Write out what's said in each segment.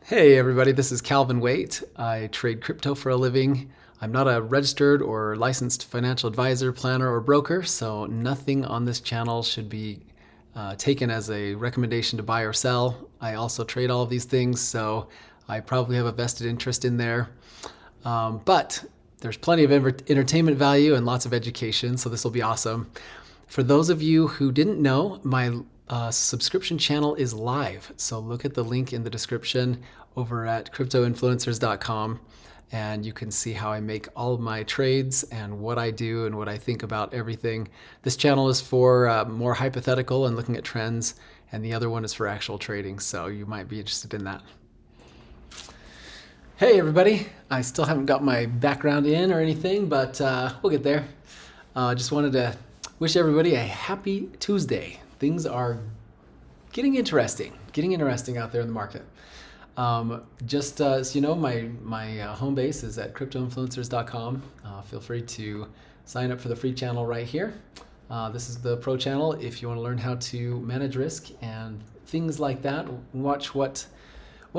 Hey everybody, this is Calvin Waite. I trade crypto for a living. I'm not a registered or licensed financial advisor, planner, or broker, so nothing on this channel should be taken as a recommendation to buy or sell. I also trade all of these things, so I probably have a vested interest in there. But there's plenty of entertainment value and lots of education, so this will be awesome. For those of you who didn't know, my subscription channel is live. So look at the link in the description over at cryptoinfluencers.com and you can see how I make all of my trades and what I do and what I think about everything. This channel is for more hypothetical and looking at trends, and the other one is for actual trading, so you might be interested in that. Hey everybody, I still haven't got my background in or anything, but we'll get there. Just wanted to wish everybody a happy Tuesday. Things are getting interesting out there in the market. Just so you know, my home base is at cryptoinfluencers.com. Feel free to sign up for the free channel right here. This is the pro channel if you want to learn how to manage risk and things like that. Watch what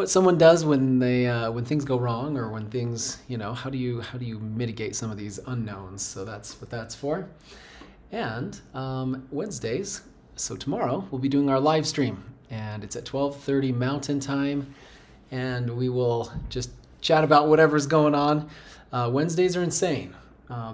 someone does when things go wrong, or when things, how do you mitigate some of these unknowns. So that's what that's for. And Wednesdays, so tomorrow we'll be doing our live stream, and it's at 12:30 Mountain Time, and we will just chat about whatever's going on. Wednesdays are insane.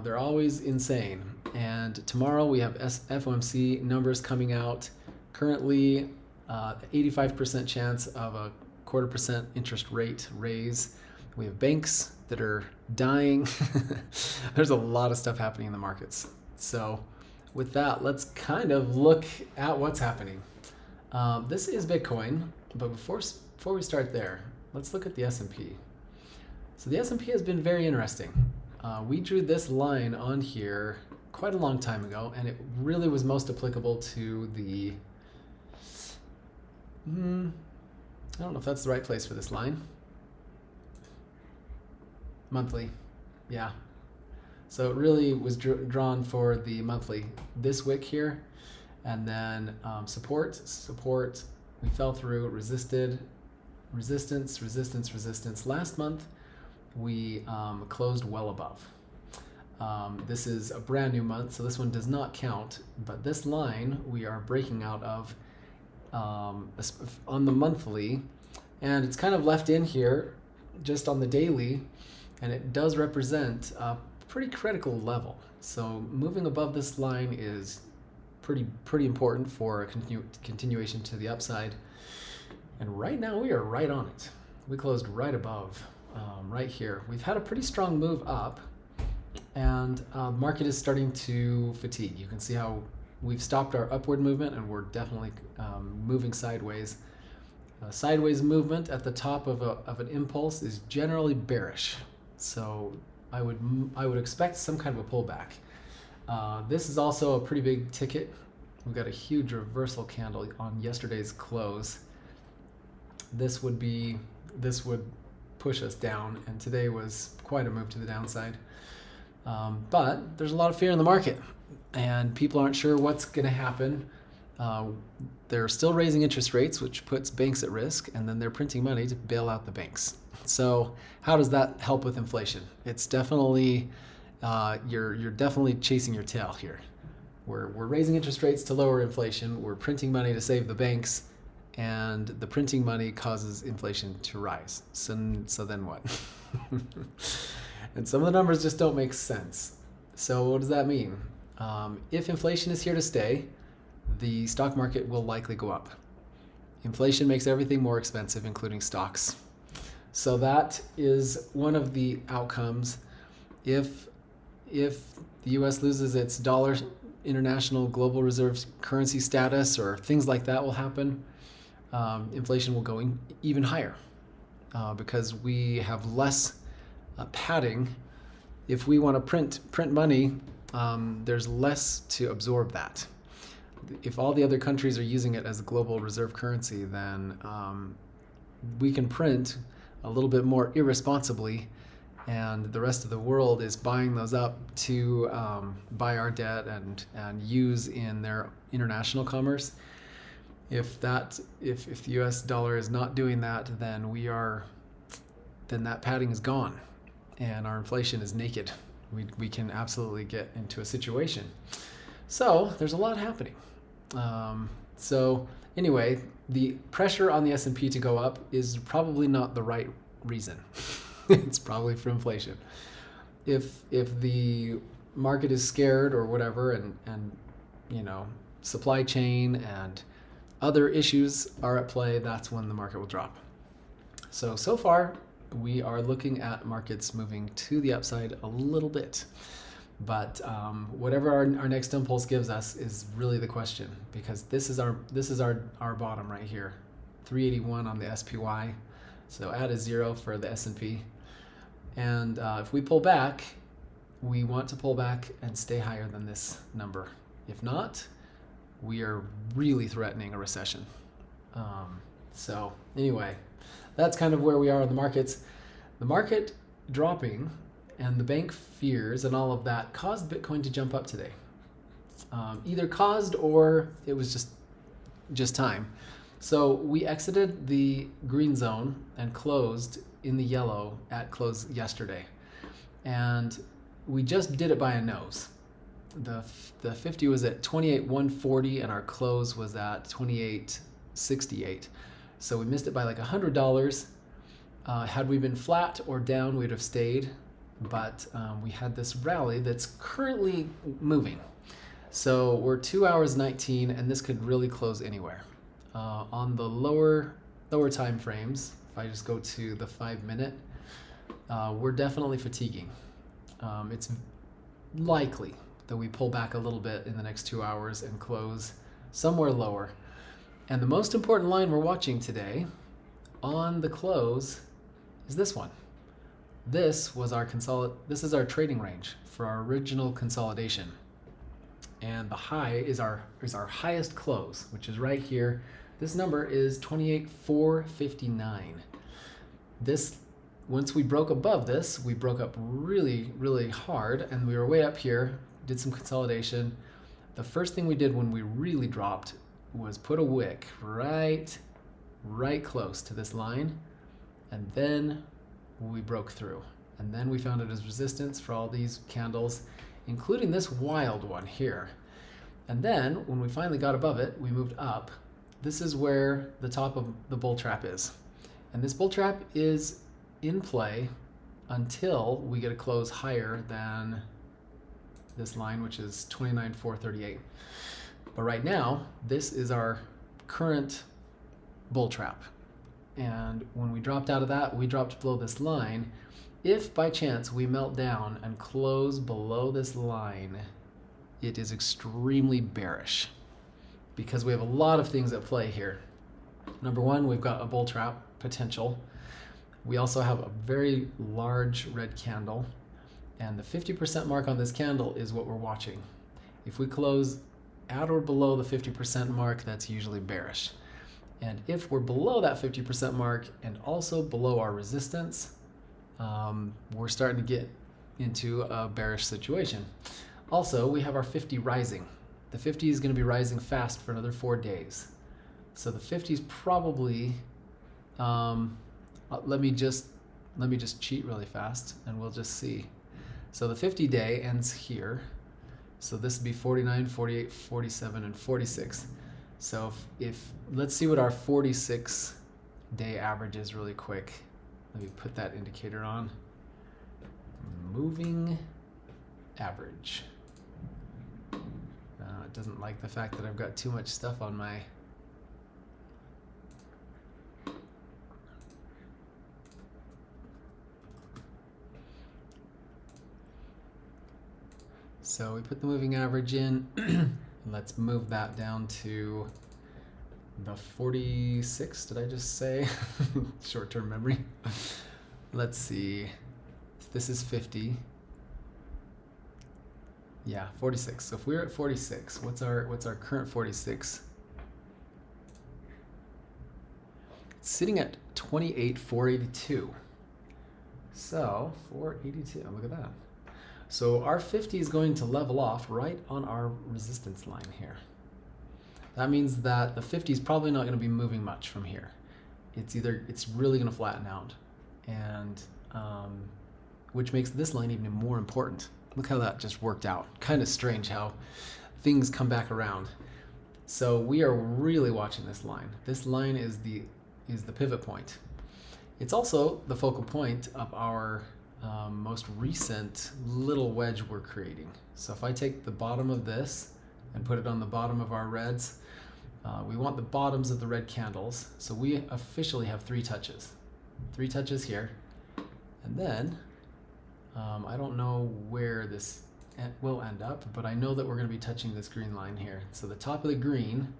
They're always insane. And tomorrow we have FOMC numbers coming out. Currently, 85% chance of a 0.25% interest rate raise. We have banks that are dying. There's a lot of stuff happening in the markets. So with that, let's kind of look at what's happening. This is Bitcoin, but before we start there, let's look at the S&P. So the S&P has been very interesting. We drew this line on here quite a long time ago, and it really was most applicable to the, I don't know if that's the right place for this line. Monthly, yeah. So it really was drawn for the monthly, this wick here, and then support, we fell through, resisted, resistance. Last month, we closed well above. This is a brand new month, so this one does not count, but this line we are breaking out of on the monthly, and it's kind of left in here just on the daily, and it does represent a pretty critical level. So moving above this line is pretty important for a continuation to the upside. And right now we are right on it. We closed right above, right here. We've had a pretty strong move up, and market is starting to fatigue. You can see how we've stopped our upward movement, and we're definitely moving sideways. Sideways movement at the top of an impulse is generally bearish. So I would expect some kind of a pullback. This is also a pretty big ticket. We've got a huge reversal candle on yesterday's close. This would push us down, and today was quite a move to the downside. But there's a lot of fear in the market, and people aren't sure what's going to happen. They're still raising interest rates, which puts banks at risk, and then they're printing money to bail out the banks. So how does that help with inflation? It's definitely, you're definitely chasing your tail here. We're raising interest rates to lower inflation. We're printing money to save the banks, and the printing money causes inflation to rise. So then what? And some of the numbers just don't make sense. So what does that mean? If inflation is here to stay, the stock market will likely go up. Inflation makes everything more expensive, including stocks. So that is one of the outcomes. If the US loses its dollar international global reserve currency status, or things like that will happen, inflation will go even higher because we have less padding. If we want to print money, there's less to absorb that. If all the other countries are using it as a global reserve currency, then we can print a little bit more irresponsibly, and the rest of the world is buying those up to buy our debt and use in their international commerce. If the US dollar is not doing that, then then that padding is gone and our inflation is naked. We can absolutely get into a situation. So there's a lot happening. So anyway, the pressure on the S&P to go up is probably not the right reason. It's probably for inflation. If the market is scared or whatever, and you know, supply chain and other issues are at play, that's when the market will drop. So far, we are looking at markets moving to the upside a little bit. But whatever our next impulse gives us is really the question, because this is our bottom right here, 381 on the SPY. So add a 0 for the S&P. And if we pull back, we want to pull back and stay higher than this number. If not, we are really threatening a recession. So anyway, that's kind of where we are in the markets. The market dropping and the bank fears and all of that caused Bitcoin to jump up today. Either caused or it was just time. So we exited the green zone and closed in the yellow at close yesterday. And we just did it by a nose. The 50 was at 28,140 and our close was at 28.68. So we missed it by like $100. Had we been flat or down, we'd have stayed. But we had this rally that's currently moving. So we're 2 hours 19, and this could really close anywhere. On the lower time frames, if I just go to the 5 minute, we're definitely fatiguing. It's likely that we pull back a little bit in the next 2 hours and close somewhere lower. And the most important line we're watching today on the close is this one. This is our trading range for our original consolidation. And the high is our highest close, which is right here. This number is 28,459. Once we broke above this, we broke up really, really hard, and we were way up here, did some consolidation. The first thing we did when we really dropped was put a wick right close to this line, and then we broke through. And then we found it as resistance for all these candles, including this wild one here. And then when we finally got above it, we moved up. This is where the top of the bull trap is. And this bull trap is in play until we get a close higher than this line, which is 29,438. But right now, this is our current bull trap. And when we dropped out of that, we dropped below this line. If by chance we melt down and close below this line, it is extremely bearish because we have a lot of things at play here. Number one, we've got a bull trap potential. We also have a very large red candle, and the 50% mark on this candle is what we're watching. If we close at or below the 50% mark, that's usually bearish. And if we're below that 50% mark and also below our resistance, we're starting to get into a bearish situation. Also, we have our 50 rising. The 50 is going to be rising fast for another 4 days. So the 50 is probably, let me just cheat really fast and we'll just see. So the 50 day ends here. So this would be 49, 48, 47, and 46. So if let's see what our 46 day average is really quick. Let me put that indicator on. Moving average. It doesn't like the fact that I've got too much stuff on my So we put the moving average in. Let's move that down to the 46. Did I just say? Short-term memory. Let's see. This is 50. Yeah, 46. So if we're at 46, what's our current 46? It's sitting at 28,482. So 482. Look at that. So our 50 is going to level off right on our resistance line here. That means that the 50 is probably not going to be moving much from here. It's really going to flatten out, and which makes this line even more important. Look how that just worked out. Kind of strange how things come back around. So we are really watching this line. This line is the pivot point. It's also the focal point of our most recent little wedge we're creating. So if I take the bottom of this and put it on the bottom of our reds, we want the bottoms of the red candles. So we officially have 3 touches. 3 touches here. And then, I don't know where this will end up, but I know that we're going to be touching this green line here. So the top of the green,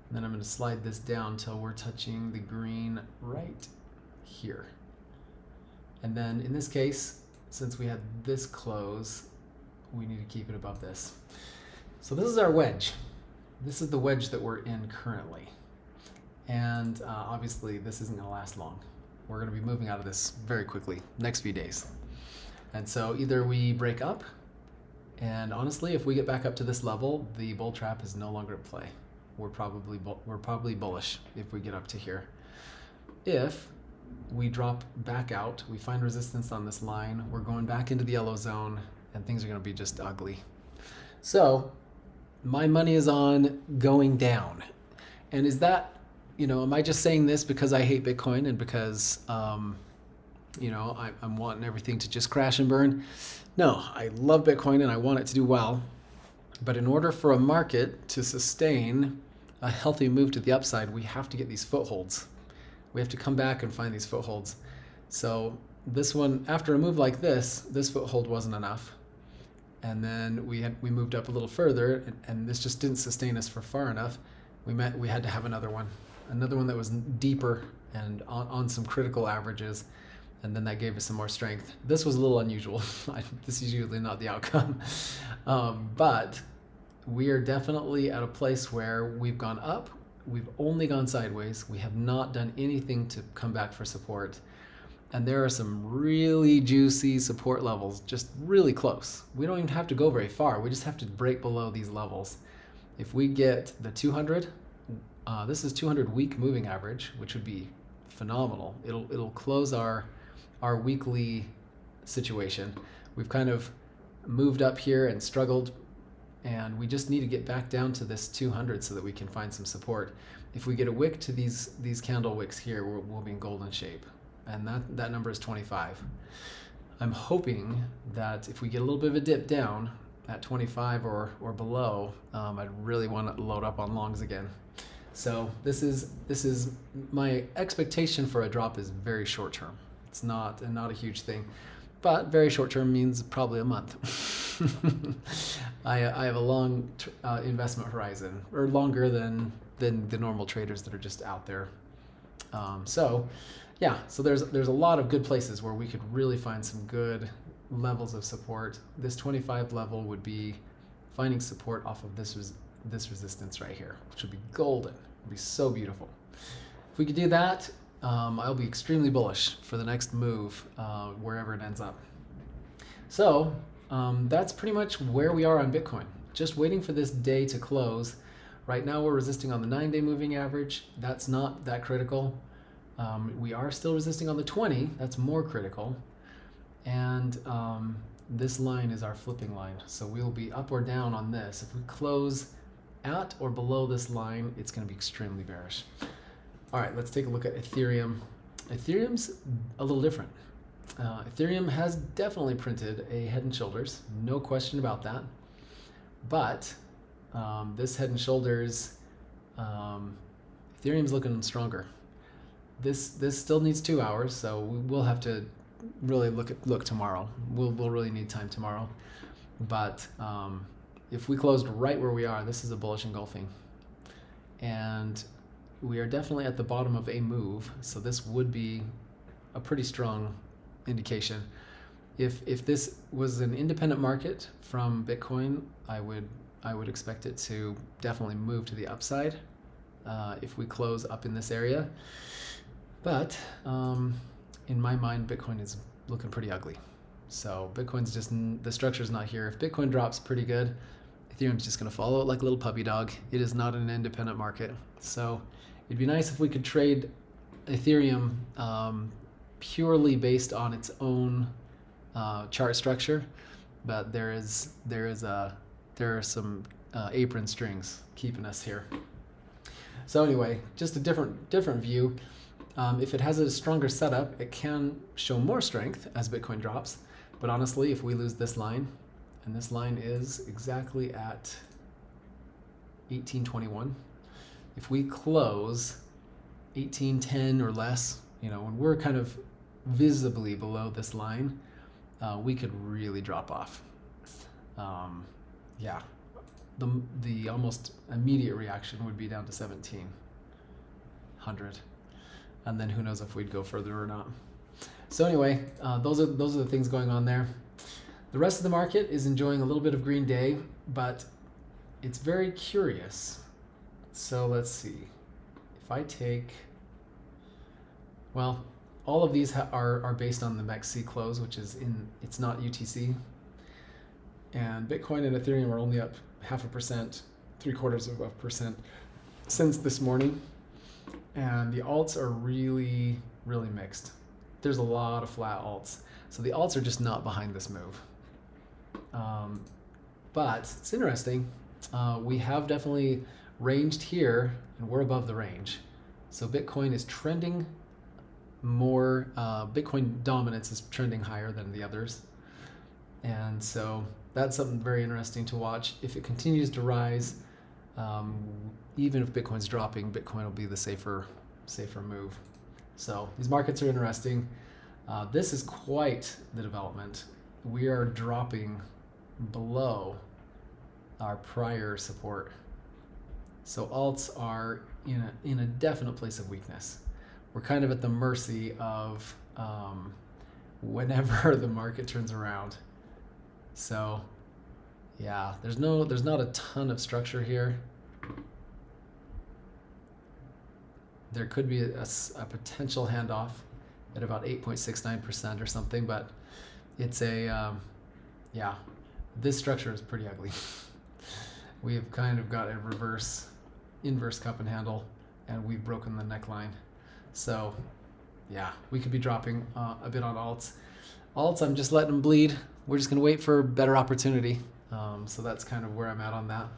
and then I'm going to slide this down till we're touching the green right here. And then in this case, since we had this close, we need to keep it above this. So this is our wedge. This is the wedge that we're in currently. And obviously this isn't going to last long. We're going to be moving out of this very quickly, next few days. And so either we break up, and honestly, if we get back up to this level, the bull trap is no longer at play. We're probably bullish if we get up to here. If we drop back out, we find resistance on this line, we're going back into the yellow zone, and things are going to be just ugly. So my money is on going down. And is that, am I just saying this because I hate Bitcoin and because, I'm wanting everything to just crash and burn? No, I love Bitcoin and I want it to do well. But in order for a market to sustain a healthy move to the upside, we have to get these footholds. We have to come back and find these footholds. So this one, after a move like this foothold wasn't enough. And then we moved up a little further, and this just didn't sustain us for far enough. We had to have another one that was deeper and on some critical averages, and then that gave us some more strength. This was a little unusual. This is usually not the outcome, but we are definitely at a place where we've gone up. We've only gone sideways. We have not done anything to come back for support. And there are some really juicy support levels, just really close. We don't even have to go very far. We just have to break below these levels. If we get the 200, this is 200 week moving average, which would be phenomenal. It'll close our weekly situation. We've kind of moved up here and struggled, and we just need to get back down to this 200 so that we can find some support. If we get a wick to these candle wicks here, we'll be in golden shape. And that number is 25. I'm hoping that if we get a little bit of a dip down at 25 or below, I'd really want to load up on longs again. So this is my expectation for a drop is very short term. It's not a huge thing, but very short term means probably a month. I have a long investment horizon, or longer than the normal traders that are just out there. So there's a lot of good places where we could really find some good levels of support. This 25 level would be finding support off of this resistance right here, which would be golden. It would be so beautiful. If we could do that, I'll be extremely bullish for the next move, wherever it ends up. So that's pretty much where we are on Bitcoin. Just waiting for this day to close. Right now we're resisting on the 9-day moving average. That's not that critical. We are still resisting on the 20. That's more critical. And this line is our flipping line. So we'll be up or down on this. If we close at or below this line, it's going to be extremely bearish. All right, let's take a look at Ethereum. Ethereum's a little different. Ethereum has definitely printed a head and shoulders, no question about that. But this head and shoulders, Ethereum's looking stronger. This still needs 2 hours, so we'll have to really look tomorrow. We'll really need time tomorrow. But if we closed right where we are, this is a bullish engulfing. And we are definitely at the bottom of a move, so this would be a pretty strong indication. If this was an independent market from Bitcoin, I would expect it to definitely move to the upside if we close up in this area. But in my mind, Bitcoin is looking pretty ugly. So Bitcoin's just, the structure's not here. If Bitcoin drops pretty good, Ethereum's just going to follow it like a little puppy dog. It is not an independent market. So it'd be nice if we could trade Ethereum purely based on its own chart structure, but there are some apron strings keeping us here. So anyway, just a different view. If it has a stronger setup, it can show more strength as Bitcoin drops. But honestly, if we lose this line, and this line is exactly at 1821, if we close 1810 or less, when we're kind of visibly below this line, we could really drop off. Yeah, the almost immediate reaction would be down to 1700, and then who knows if we'd go further or not. So anyway, those are the things going on there. The rest of the market is enjoying a little bit of green day, but it's very curious. So let's see. If I take, well, all of these are based on the MEXC close, which is it's not UTC. And Bitcoin and Ethereum are only up 0.5%, 0.75% since this morning. And the alts are really, really mixed. There's a lot of flat alts. So the alts are just not behind this move. But it's interesting. We have definitely ranged here, and we're above the range. So Bitcoin is trending more, Bitcoin dominance is trending higher than the others. And so that's something very interesting to watch. If it continues to rise, even if Bitcoin's dropping, Bitcoin will be the safer move. So these markets are interesting. This is quite the development. We are dropping below our prior support. So alts are in a definite place of weakness. We're kind of at the mercy of whenever the market turns around. So yeah, there's not a ton of structure here. There could be a potential handoff at about 8.69% or something, but it's yeah, this structure is pretty ugly. We have kind of got a inverse cup and handle, and we've broken the neckline. So yeah, we could be dropping a bit on alts. Alts, I'm just letting them bleed. We're just gonna wait for better opportunity. So that's kind of where I'm at on that.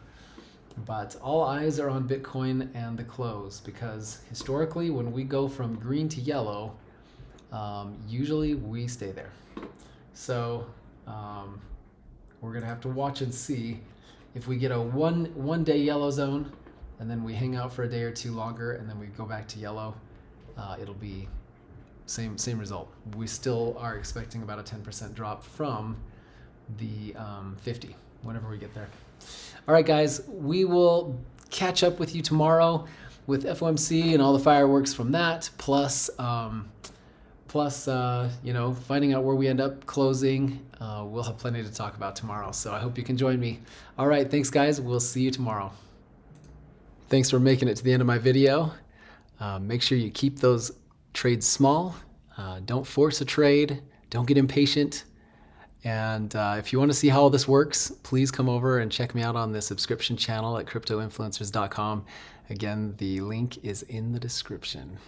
But all eyes are on Bitcoin and the close, because historically when we go from green to yellow, usually we stay there. So we're gonna have to watch and see if we get a one day yellow zone, and then we hang out for a day or two longer, and then we go back to yellow. It'll be same result. We still are expecting about a 10% drop from the 50 whenever we get there. All right, guys, we will catch up with you tomorrow with FOMC and all the fireworks from that, plus finding out where we end up closing. We'll have plenty to talk about tomorrow, so I hope you can join me. All right, thanks, guys. We'll see you tomorrow. Thanks for making it to the end of my video. Make sure you keep those trades small. Don't force a trade. Don't get impatient. And if you want to see how all this works, please come over and check me out on the subscription channel at cryptoinfluencers.com. Again, the link is in the description.